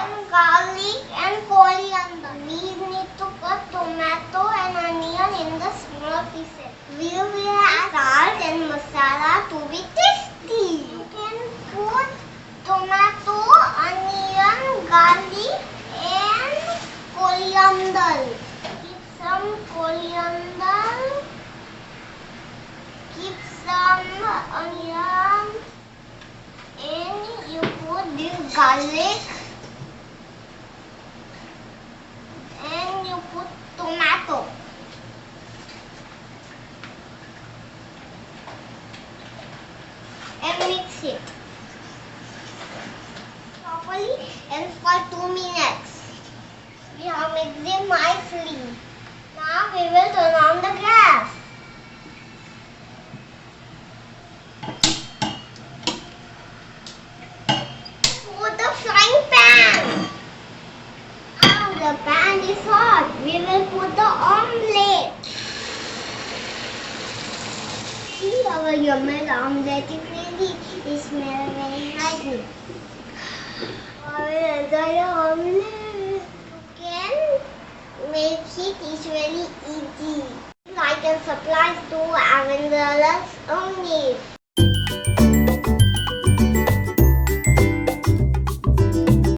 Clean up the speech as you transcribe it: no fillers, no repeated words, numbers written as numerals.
and garlic and coriander. We need to cut tomato and onion in the small pieces. We will add salt and masala to be tasty. You can put tomato, onion, garlic and coriander. Keep some coriander. Keep some onion. And you put this garlic. And you put tomato. And mix it properly and for 2 minutes. We have mixed it nicely. Now we will turn on the gas. Put the frying pan. Now the pan is hot. We will put the omelet. See, our yummy omelet is ready. It smells very nicely. I will enjoy the omelet. You can make it. It's very easy. Like and subscribe to Adventurous AvaneeSH.